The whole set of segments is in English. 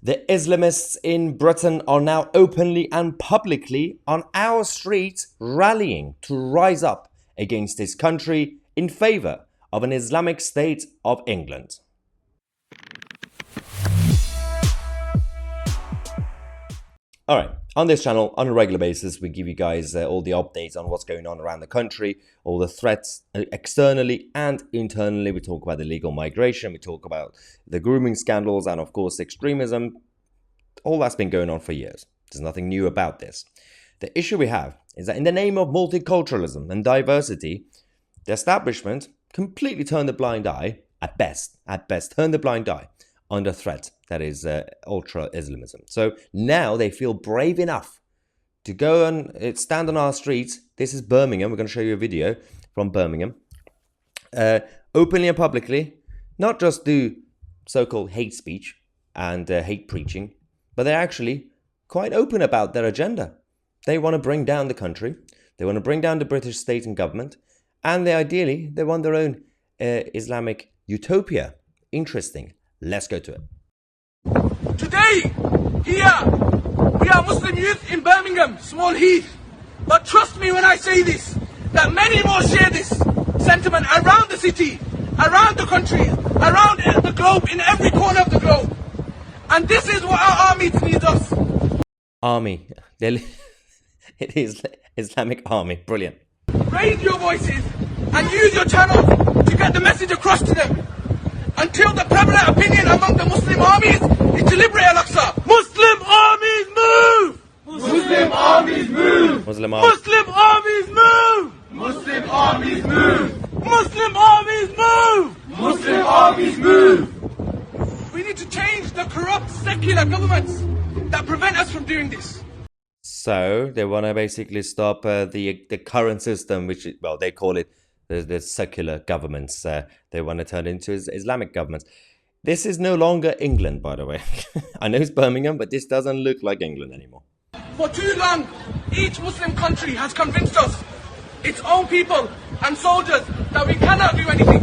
The Islamists in Britain are now openly and publicly on our streets rallying to rise up against this country in favour of an Islamic State of England. Alright, on this channel, on a regular basis, we give you guys all the updates on what's going on around the country, all the threats externally and internally. We talk about illegal migration, we talk about the grooming scandals, and of course extremism. All that's been going on for years. There's nothing new about this. The issue we have is that in the name of multiculturalism and diversity, the establishment completely turned a blind eye, at best, turned a blind eye under threat, that is ultra-Islamism. So now they feel brave enough to go and stand on our streets. This is Birmingham. We're going to show you a video from Birmingham. Openly and publicly, not just do so-called hate speech and hate preaching, but they're actually quite open about their agenda. They want to bring down the country. They want to bring down the British state and government. And ideally, they want their own Islamic utopia. Interesting. Let's go to it. Today, here, we are Muslim youth in Birmingham, Small Heath. But trust me when I say this, that many more share this sentiment around the city, around the country, around the globe, in every corner of the globe. And this is what our army needs us. Army. It is Islamic army. Brilliant. Raise your voices and use your channels to get the message across to them. Until the prevalent opinion among the Muslim armies is to liberate Al-Aqsa. Muslim armies move! Muslim armies move! Muslim armies. Muslim armies move! Muslim armies move! Muslim armies move! Muslim armies move! We need to change the corrupt secular governments that prevent us from doing this. So they want to basically stop the current system, which, well, they call it the secular governments. They want to turn into Islamic governments. This is no longer England, by the way. I know it's Birmingham, but this doesn't look like England anymore. For too long, each Muslim country has convinced us, its own people and soldiers, that we cannot do anything.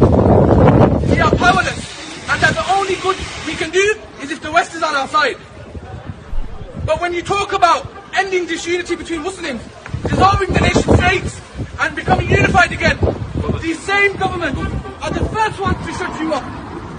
We are powerless, and that the only good we can do is if the West is on our side. But when you talk about ending disunity between Muslims, dissolving the nation states, and becoming unified again, these same governments are the first ones to shut you up.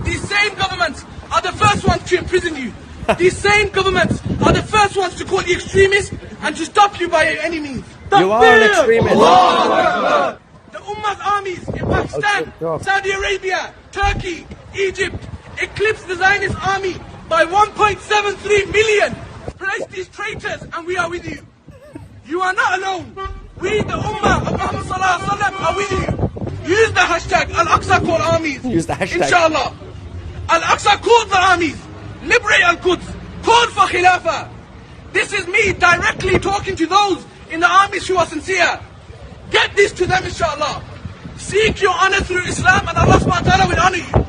These same governments are the first ones to imprison you. These same governments are the first ones to call you extremists and to stop you by any means. You are an extremist. The Ummah's armies in Pakistan, Saudi Arabia, Turkey, Egypt eclipsed the Zionist army by 1.73 million. Praise these traitors and we are with you. You are not alone. We, the Ummah of Muhammad Sallallahu Alaihi Wasallam, are with you. Use the hashtag Al-Aqsa Call Armies. Use the hashtag. Inshallah. Al-Aqsa called the armies. Liberate Al-Quds. Call for Khilafah. This is me directly talking to those in the armies who are sincere. Get this to them, inshallah. Seek your honor through Islam and Allah subhanahu wa ta'ala will honor you.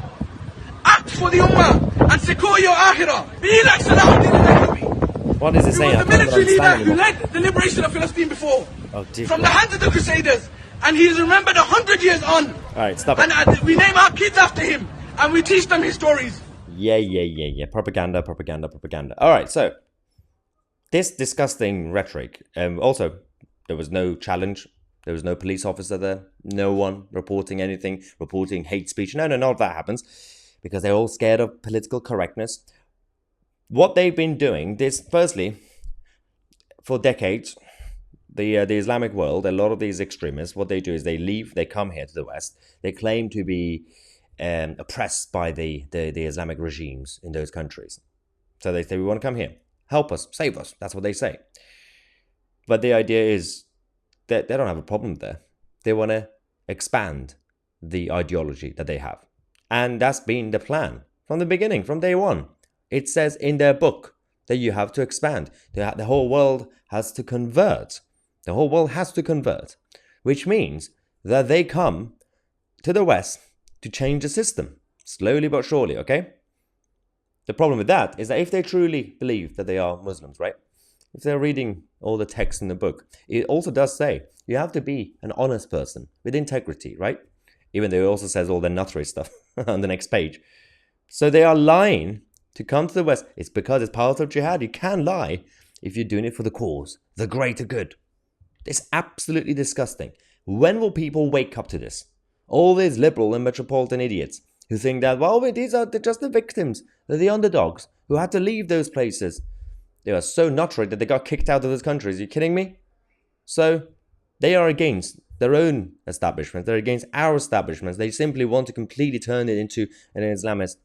Act for the Ummah and secure your akhirah. Be like Salahuddin al-Ayyubi. What is it saying? He was the military leader who led the liberation of Palestine before. Oh, from the hands of the Crusaders. And he is remembered 100 years on. Alright, stop it. And we name our kids after him. And we teach them his stories. Yeah. Propaganda. Alright, so this disgusting rhetoric. Also, there was no challenge. There was no police officer there. No one reporting anything, reporting hate speech. No, none of that happens. Because they're all scared of political correctness. What they've been doing, firstly, for decades, the Islamic world, a lot of these extremists, what they do is they leave, they come here to the West. They claim to be oppressed by the Islamic regimes in those countries. So they say, we want to come here. Help us, save us. That's what they say. But the idea is that they don't have a problem there. They want to expand the ideology that they have. And that's been the plan from the beginning, from day one. It says in their book that you have to expand. The whole world has to convert. The whole world has to convert, which means that they come to the West to change the system, slowly but surely, okay? The problem with that is that if they truly believe that they are Muslims, right? If they're reading all the text in the book, it also does say you have to be an honest person with integrity, right? Even though it also says all the nuttery stuff on the next page. So they are lying to come to the West. It's because it's part of jihad. You can lie if you're doing it for the cause, the greater good. It's absolutely disgusting. When will people wake up to this? All these liberal and metropolitan idiots who think that, well, these are just the victims. They're the underdogs who had to leave those places. They are so nuttery that they got kicked out of those countries. Are you kidding me? So they are against their own establishments. They're against our establishments. They simply want to completely turn it into an Islamist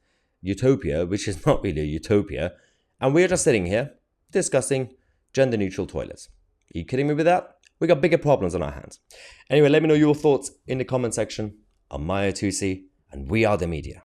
utopia, which is not really a utopia. And we're just sitting here discussing gender-neutral toilets. Are you kidding me with that? We got bigger problems on our hands. Anyway, let me know your thoughts in the comment section. I'm Mahyar Tousi, and we are the media.